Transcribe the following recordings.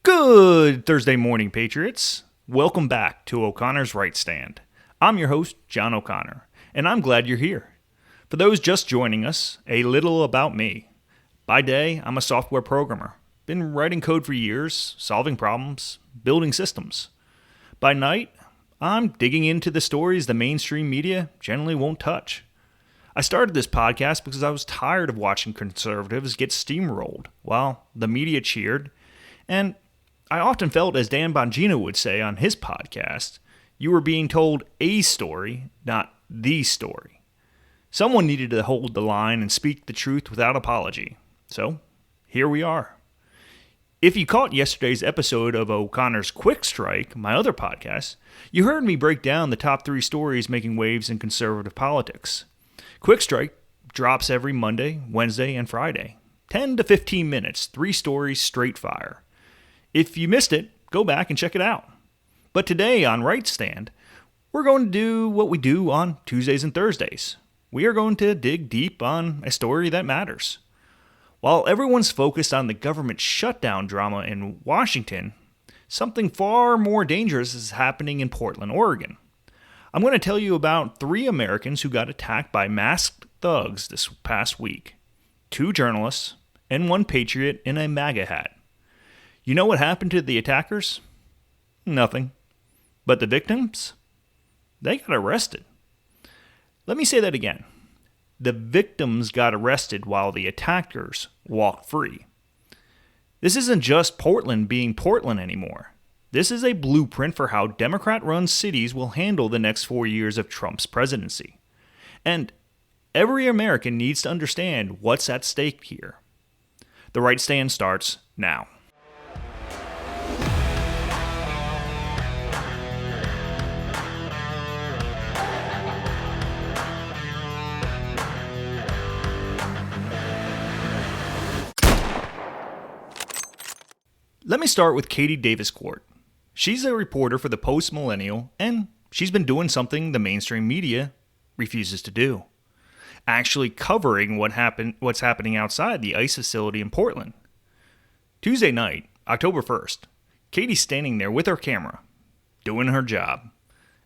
Good Thursday morning, Patriots. Welcome back to O'Connor's Right Stand. I'm your host, John O'Connor, and I'm glad you're here. For those just joining us, a little about me. By day, I'm a software programmer. Been writing code for years, solving problems, building systems. By night, I'm digging into the stories the mainstream media generally won't touch. I started this podcast because I was tired of watching conservatives get steamrolled while the media cheered, and I often felt, as Dan Bongino would say on his podcast, you were being told a story, not the story. Someone needed to hold the line and speak the truth without apology. So, here we are. If you caught yesterday's episode of O'Connor's Quick Strike, my other podcast, you heard me break down the top 3 stories making waves in conservative politics. Quick Strike drops every Monday, Wednesday, and Friday. 10 to 15 minutes, 3 stories straight fire. If you missed it, go back and check it out. But today on Right Stand, we're going to do what we do on Tuesdays and Thursdays. We are going to dig deep on a story that matters. While everyone's focused on the government shutdown drama in Washington, something far more dangerous is happening in Portland, Oregon. I'm going to tell you about 3 Americans who got attacked by masked thugs this past week. 2 journalists and 1 patriot in a MAGA hat. You know what happened to the attackers? Nothing. But the victims? They got arrested. Let me say that again. The victims got arrested while the attackers walked free. This isn't just Portland being Portland anymore. This is a blueprint for how Democrat-run cities will handle the next 4 years of Trump's presidency. And every American needs to understand what's at stake here. The Right Stand starts now. Let me start with Katie Daviscourt. She's a reporter for the Millennial, and she's been doing something the mainstream media refuses to do. Actually covering what's happening outside the ICE facility in Portland. Tuesday night, October 1st, Katie's standing there with her camera, doing her job.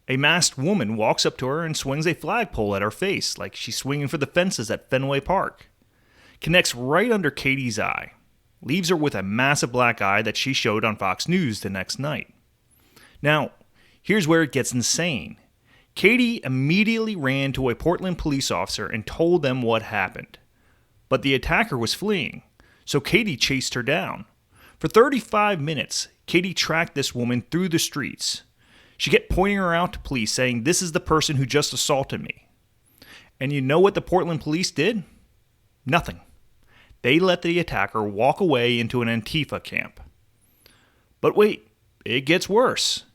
A masked woman walks up to her and swings a flagpole at her face like she's swinging for the fences at Fenway Park. Connects right under Katie's eye. Leaves her with a massive black eye that she showed on Fox News the next night. Now, here's where it gets insane. Katie immediately ran to a Portland police officer and told them what happened. But the attacker was fleeing, so Katie chased her down. For 35 minutes, Katie tracked this woman through the streets. She kept pointing her out to police, saying, "This is the person who just assaulted me." And you know what the Portland police did? Nothing. They let the attacker walk away into an Antifa camp. But wait, it gets worse.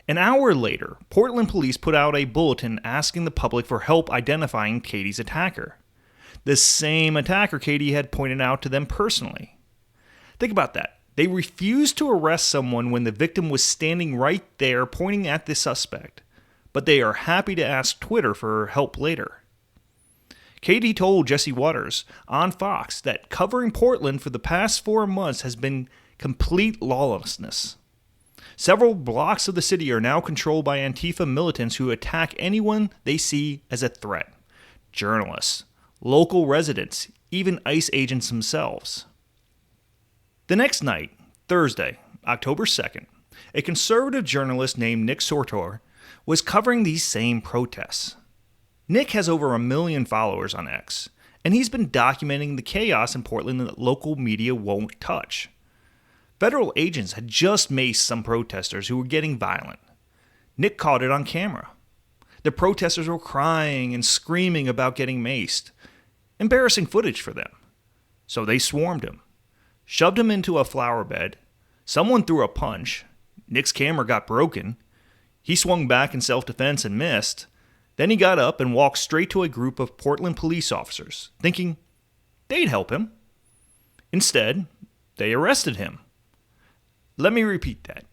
An hour later, Portland police put out a bulletin asking the public for help identifying Katie's attacker. The same attacker Katie had pointed out to them personally. Think about that. They refused to arrest someone when the victim was standing right there pointing at the suspect. But they are happy to ask Twitter for help later. Katie told Jesse Waters on Fox that covering Portland for the past 4 months has been complete lawlessness. Several blocks of the city are now controlled by Antifa militants who attack anyone they see as a threat. Journalists, local residents, even ICE agents themselves. The next night, Thursday, October 2nd, a conservative journalist named Nick Sortor was covering these same protests. Nick has over 1 million followers on X, and he's been documenting the chaos in Portland that local media won't touch. Federal agents had just maced some protesters who were getting violent. Nick caught it on camera. The protesters were crying and screaming about getting maced. Embarrassing footage for them. So they swarmed him, shoved him into a flower bed. Someone threw a punch. Nick's camera got broken. He swung back in self-defense and missed. Then he got up and walked straight to a group of Portland police officers, thinking they'd help him. Instead, they arrested him. Let me repeat that.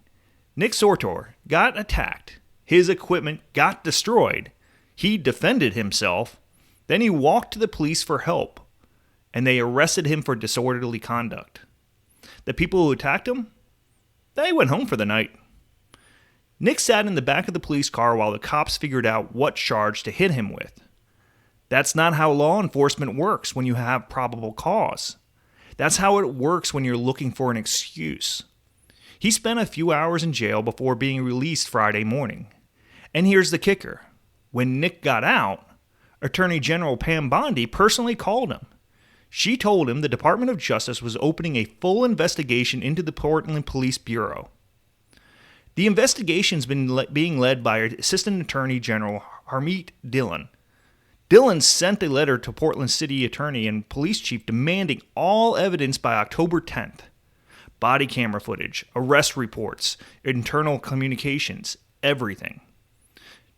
Nick Sortor got attacked. His equipment got destroyed. He defended himself. Then he walked to the police for help, and they arrested him for disorderly conduct. The people who attacked him? they went home for the night. Nick sat in the back of the police car while the cops figured out what charge to hit him with. That's not how law enforcement works when you have probable cause. That's how it works when you're looking for an excuse. He spent a few hours in jail before being released Friday morning. And here's the kicker. When Nick got out, Attorney General Pam Bondi personally called him. She told him the Department of Justice was opening a full investigation into the Portland Police Bureau. The investigation's been being led by Assistant Attorney General Harmeet Dhillon. Dhillon sent a letter to Portland City Attorney and Police Chief demanding all evidence by October 10th. Body camera footage, arrest reports, internal communications, everything.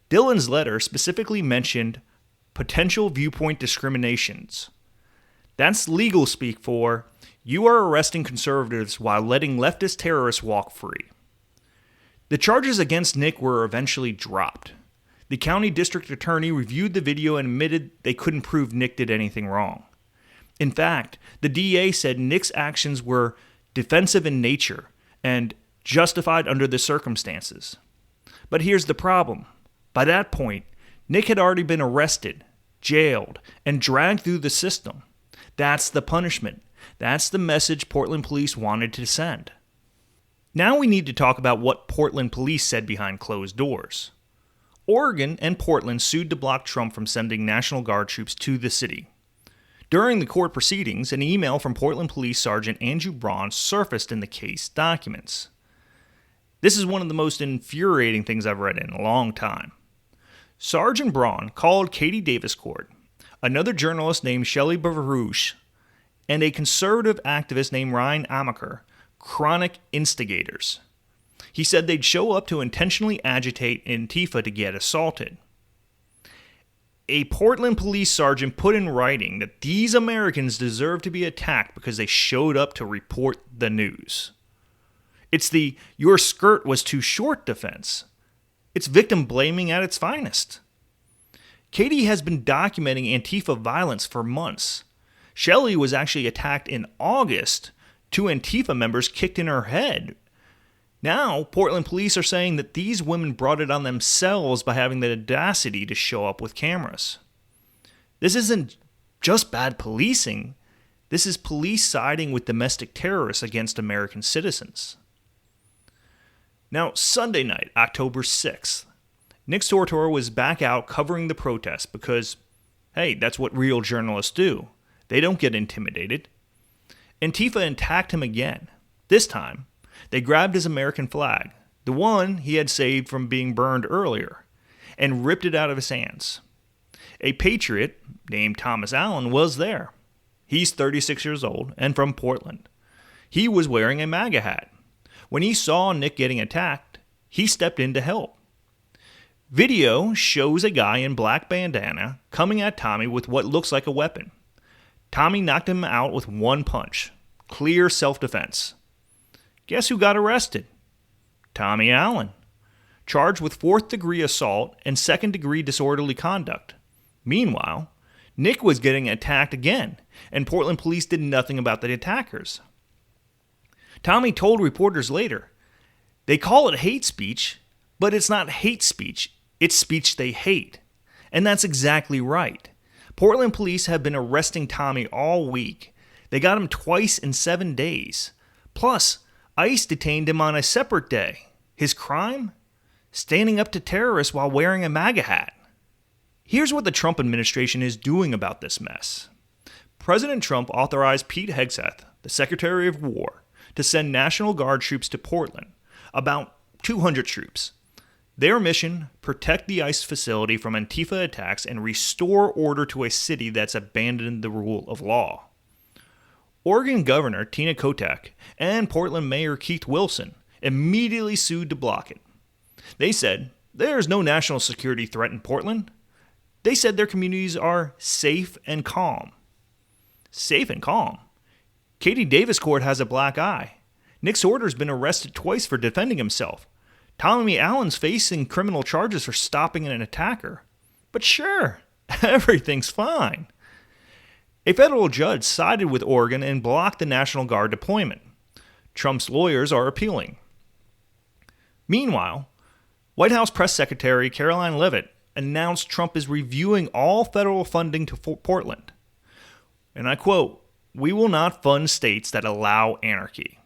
Dhillon's letter specifically mentioned potential viewpoint discriminations. That's legal speak for, you are arresting conservatives while letting leftist terrorists walk free. The charges against Nick were eventually dropped. The county district attorney reviewed the video and admitted they couldn't prove Nick did anything wrong. In fact, the DA said Nick's actions were defensive in nature and justified under the circumstances. But here's the problem. By that point, Nick had already been arrested, jailed, and dragged through the system. That's the punishment. That's the message Portland police wanted to send. Now we need to talk about what Portland police said behind closed doors. Oregon and Portland sued to block Trump from sending National Guard troops to the city. During the court proceedings, an email from Portland Police Sergeant Andrew Braun surfaced in the case documents. This is one of the most infuriating things I've read in a long time. Sergeant Braun called Katie Daviscourt, another journalist named Shelley Baruch, and a conservative activist named Ryan Amaker chronic instigators. He said they'd show up to intentionally agitate Antifa to get assaulted. A Portland police sergeant put in writing that these Americans deserve to be attacked because they showed up to report the news. It's the "your skirt was too short" defense. It's victim blaming at its finest. Katie has been documenting Antifa violence for months. Shelley was actually attacked in August. 2 Antifa members kicked in her head. Now, Portland police are saying that these women brought it on themselves by having the audacity to show up with cameras. This isn't just bad policing. This is police siding with domestic terrorists against American citizens. Now, Sunday night, October 6th, Nick Sortor was back out covering the protest because, hey, that's what real journalists do. They don't get intimidated. Antifa attacked him again. This time, they grabbed his American flag, the one he had saved from being burned earlier, and ripped it out of his hands. A patriot named Thomas Allen was there. He's 36 years old and from Portland. He was wearing a MAGA hat. When he saw Nick getting attacked, he stepped in to help. Video shows a guy in black bandana coming at Tommy with what looks like a weapon. Tommy knocked him out with one punch. Clear self-defense. Guess who got arrested? Tommy Allen. Charged with 4th-degree assault and 2nd-degree disorderly conduct. Meanwhile, Nick was getting attacked again, and Portland police did nothing about the attackers. Tommy told reporters later, they call it hate speech, but it's not hate speech, it's speech they hate. And that's exactly right. Portland police have been arresting Tommy all week. They got him twice in 7 days. Plus, ICE detained him on a separate day. His crime? Standing up to terrorists while wearing a MAGA hat. Here's what the Trump administration is doing about this mess. President Trump authorized Pete Hegseth, the Secretary of War, to send National Guard troops to Portland, about 200 troops. Their mission, protect the ICE facility from Antifa attacks and restore order to a city that's abandoned the rule of law. Oregon Governor Tina Kotek and Portland Mayor Keith Wilson immediately sued to block it. They said, there's no national security threat in Portland. They said their communities are safe and calm. Safe and calm? Katie Daviscourt has a black eye. Nick Sortor's been arrested twice for defending himself. Tommy Allen's facing criminal charges for stopping an attacker. But sure, everything's fine. A federal judge sided with Oregon and blocked the National Guard deployment. Trump's lawyers are appealing. Meanwhile, White House Press Secretary Caroline Leavitt announced Trump is reviewing all federal funding to Portland. And I quote, "We will not fund states that allow anarchy."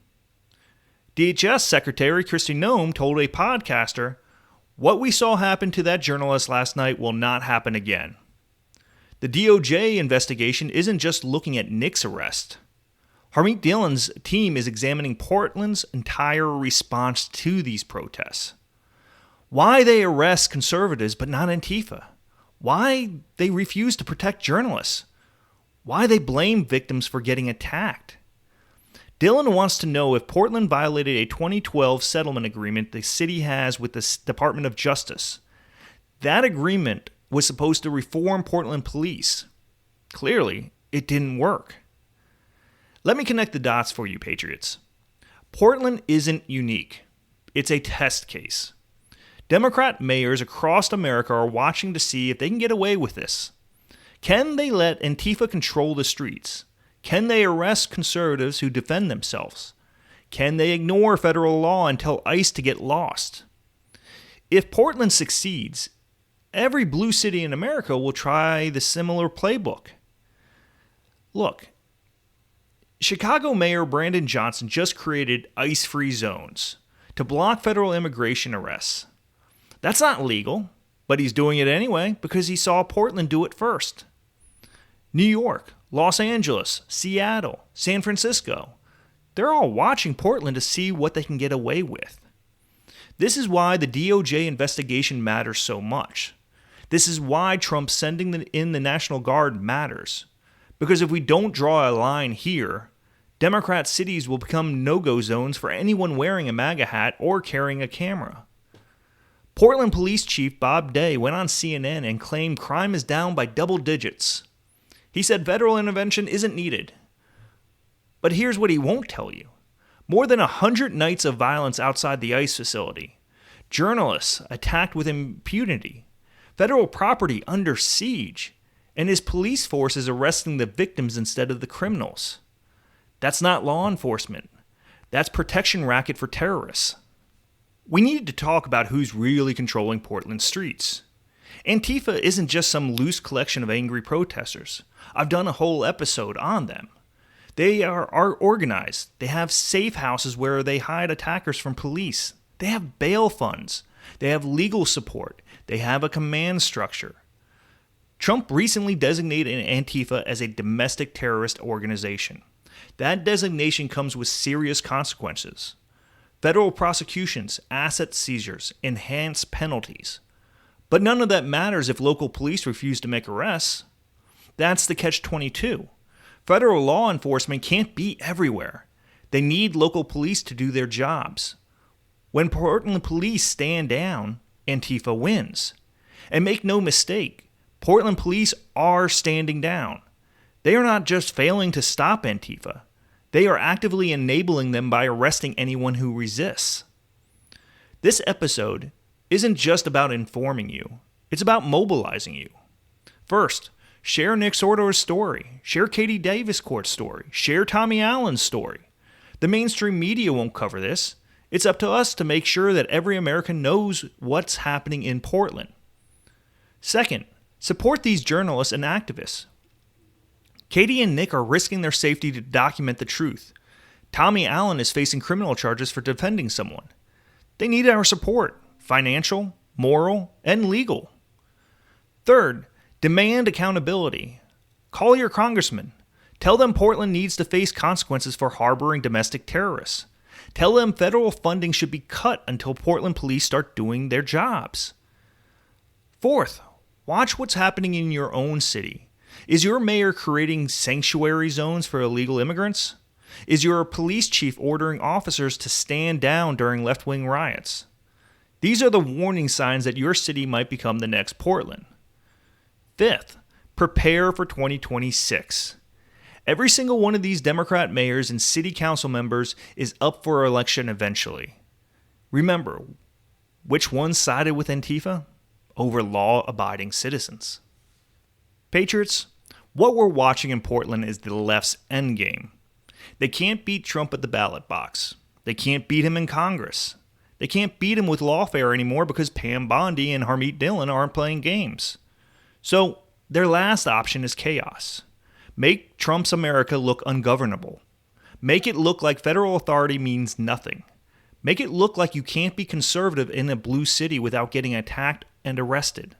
DHS Secretary Kristi Noem told a podcaster, "What we saw happen to that journalist last night will not happen again." The DOJ investigation isn't just looking at Nick's arrest. Harmeet Dhillon's team is examining Portland's entire response to these protests. Why they arrest conservatives but not Antifa. Why they refuse to protect journalists. Why they blame victims for getting attacked. Dhillon wants to know if Portland violated a 2012 settlement agreement the city has with the Department of Justice. That agreement was supposed to reform Portland police. Clearly, it didn't work. Let me connect the dots for you, Patriots. Portland isn't unique. It's a test case. Democrat mayors across America are watching to see if they can get away with this. Can they let Antifa control the streets? Can they arrest conservatives who defend themselves? Can they ignore federal law and tell ICE to get lost? If Portland succeeds, every blue city in America will try the similar playbook. Look, Chicago Mayor Brandon Johnson just created ICE-free zones to block federal immigration arrests. That's not legal, but he's doing it anyway because he saw Portland do it first. New York, Los Angeles, Seattle, San Francisco, they're all watching Portland to see what they can get away with. This is why the DOJ investigation matters so much. This is why Trump sending in the National Guard matters. Because if we don't draw a line here, Democrat cities will become no-go zones for anyone wearing a MAGA hat or carrying a camera. Portland Police Chief Bob Day went on CNN and claimed crime is down by double digits. He said federal intervention isn't needed. But here's what he won't tell you. More than 100 nights of violence outside the ICE facility. Journalists attacked with impunity. Federal property under siege. And his police force is arresting the victims instead of the criminals. That's not law enforcement. That's protection racket for terrorists. We need to talk about who's really controlling Portland streets. Antifa isn't just some loose collection of angry protesters. I've done a whole episode on them. They are organized. They have safe houses where they hide attackers from police. They have bail funds. They have legal support. They have a command structure. Trump recently designated Antifa as a domestic terrorist organization. That designation comes with serious consequences. Federal prosecutions, asset seizures, enhanced penalties. But none of that matters if local police refuse to make arrests. That's the catch-22. Federal law enforcement can't be everywhere. They need local police to do their jobs. When Portland police stand down, Antifa wins. And make no mistake, Portland police are standing down. They are not just failing to stop Antifa. They are actively enabling them by arresting anyone who resists. This episode isn't just about informing you. It's about mobilizing you. First, share Nick Sortor's story. Share Katie Daviscourt's story. Share Tommy Allen's story. The mainstream media won't cover this. It's up to us to make sure that every American knows what's happening in Portland. Second, support these journalists and activists. Katie and Nick are risking their safety to document the truth. Tommy Allen is facing criminal charges for defending someone. They need our support, financial, moral, and legal. Third, demand accountability. Call your congressman. Tell them Portland needs to face consequences for harboring domestic terrorists. Tell them federal funding should be cut until Portland police start doing their jobs. Fourth, watch what's happening in your own city. Is your mayor creating sanctuary zones for illegal immigrants? Is your police chief ordering officers to stand down during left-wing riots? These are the warning signs that your city might become the next Portland. Fifth, prepare for 2026. Every single one of these Democrat mayors and city council members is up for election eventually. Remember, which one sided with Antifa? Over law-abiding citizens. Patriots, what we're watching in Portland is the left's endgame. They can't beat Trump at the ballot box. They can't beat him in Congress. They can't beat him with lawfare anymore because Bondi and Harmeet Dhillon aren't playing games. So their last option is chaos. Make Trump's America look ungovernable. Make it look like federal authority means nothing. Make it look like you can't be conservative in a blue city without getting attacked and arrested.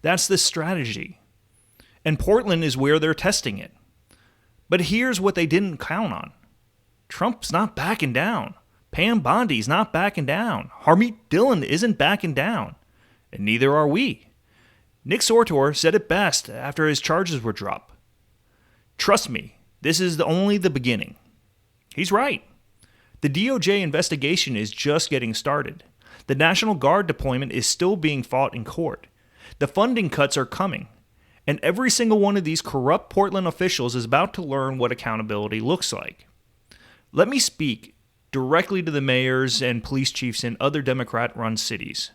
That's the strategy. And Portland is where they're testing it. But here's what they didn't count on. Trump's not backing down. Bondi's not backing down. Harmeet Dhillon isn't backing down. And neither are we. Nick Sortor said it best after his charges were dropped. Trust me, this is only the beginning. He's right. The DOJ investigation is just getting started. The National Guard deployment is still being fought in court. The funding cuts are coming. And every single one of these corrupt Portland officials is about to learn what accountability looks like. Let me speak directly to the mayors and police chiefs in other Democrat-run cities.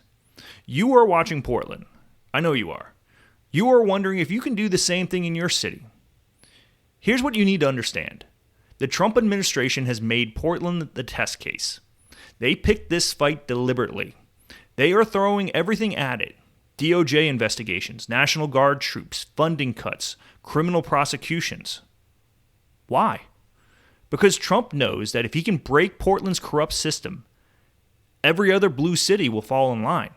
You are watching Portland. I know you are. You are wondering if you can do the same thing in your city. Here's what you need to understand. The Trump administration has made Portland the test case. They picked this fight deliberately. They are throwing everything at it. DOJ investigations, National Guard troops, funding cuts, criminal prosecutions. Why? Because Trump knows that if he can break Portland's corrupt system, every other blue city will fall in line.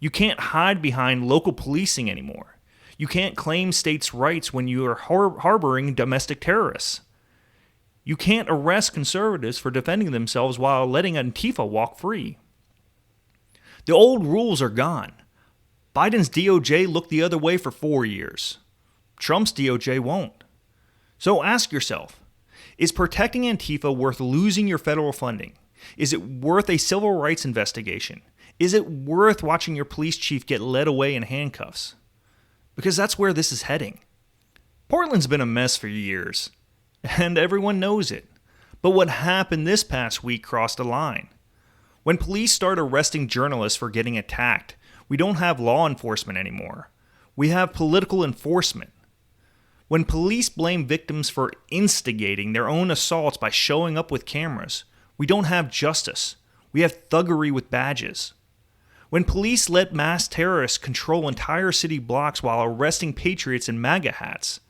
You can't hide behind local policing anymore. You can't claim states' rights when you are harboring domestic terrorists. You can't arrest conservatives for defending themselves while letting Antifa walk free. The old rules are gone. Biden's DOJ looked the other way for 4 years. Trump's DOJ won't. So ask yourself, is protecting Antifa worth losing your federal funding? Is it worth a civil rights investigation? Is it worth watching your police chief get led away in handcuffs? Because that's where this is heading. Portland's been a mess for years, and everyone knows it. But what happened this past week crossed a line. When police start arresting journalists for getting attacked, we don't have law enforcement anymore. We have political enforcement. When police blame victims for instigating their own assaults by showing up with cameras, we don't have justice. We have thuggery with badges. When police let mass terrorists control entire city blocks while arresting patriots in MAGA hats,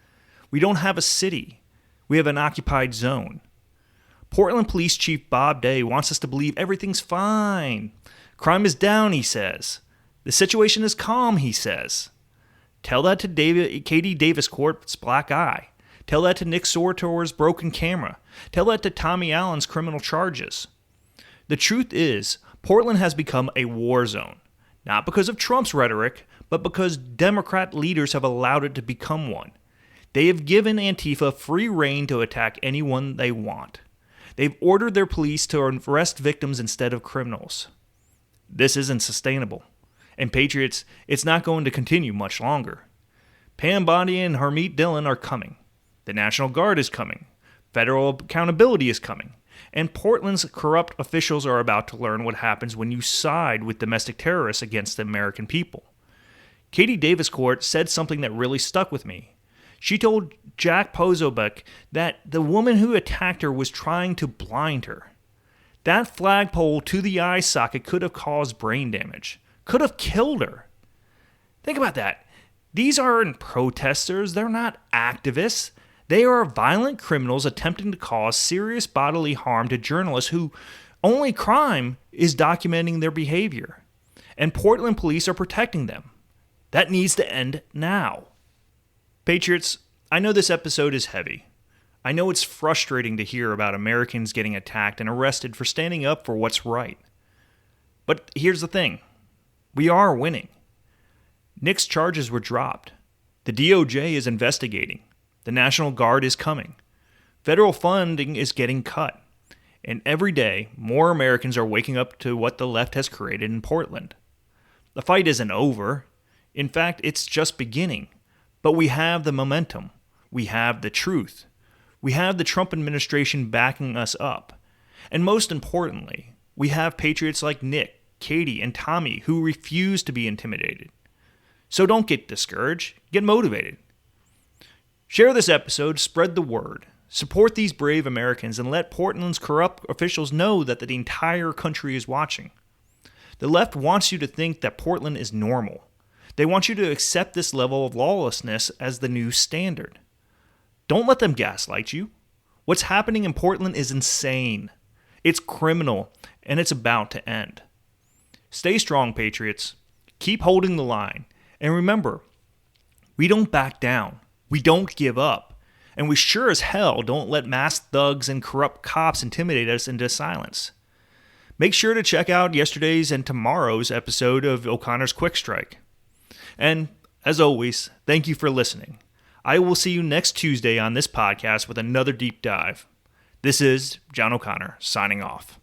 we don't have a city. We have an occupied zone. Portland Police Chief Bob Day wants us to believe everything's fine. Crime is down, he says. The situation is calm, he says. Tell that to Katie Daviscourt's black eye. Tell that to Nick Sortor's broken camera. Tell that to Tommy Allen's criminal charges. The truth is, Portland has become a war zone. Not because of Trump's rhetoric, but because Democrat leaders have allowed it to become one. They have given Antifa free rein to attack anyone they want. They've ordered their police to arrest victims instead of criminals. This isn't sustainable. And Patriots, it's not going to continue much longer. Bondi and Harmeet Dhillon are coming. The National Guard is coming. Federal accountability is coming. And Portland's corrupt officials are about to learn what happens when you side with domestic terrorists against the American people. Katie Daviscourt said something that really stuck with me. She told Jack Posobiec that the woman who attacked her was trying to blind her. That flagpole to the eye socket could have caused brain damage. Could have killed her. Think about that. These aren't protesters. They're not activists. They are violent criminals attempting to cause serious bodily harm to journalists who only crime is documenting their behavior. And Portland police are protecting them. That needs to end now. Patriots, I know this episode is heavy. I know it's frustrating to hear about Americans getting attacked and arrested for standing up for what's right. But here's the thing. We are winning. Nick's charges were dropped. The DOJ is investigating. The National Guard is coming. Federal funding is getting cut. And every day, more Americans are waking up to what the left has created in Portland. The fight isn't over. In fact, it's just beginning. But we have the momentum. We have the truth. We have the Trump administration backing us up. And most importantly, we have patriots like Nick, Katie, and Tommy who refuse to be intimidated. So don't get discouraged. Get motivated. Share this episode. Spread the word. Support these brave Americans and let Portland's corrupt officials know that the entire country is watching. The left wants you to think that Portland is normal. They want you to accept this level of lawlessness as the new standard. Don't let them gaslight you. What's happening in Portland is insane. It's criminal, and it's about to end. Stay strong, Patriots. Keep holding the line. And remember, we don't back down. We don't give up. And we sure as hell don't let masked thugs and corrupt cops intimidate us into silence. Make sure to check out yesterday's and tomorrow's episode of O'Connor's Quick Strike. And, as always, thank you for listening. I will see you next Tuesday on this podcast with another deep dive. This is John O'Connor, signing off.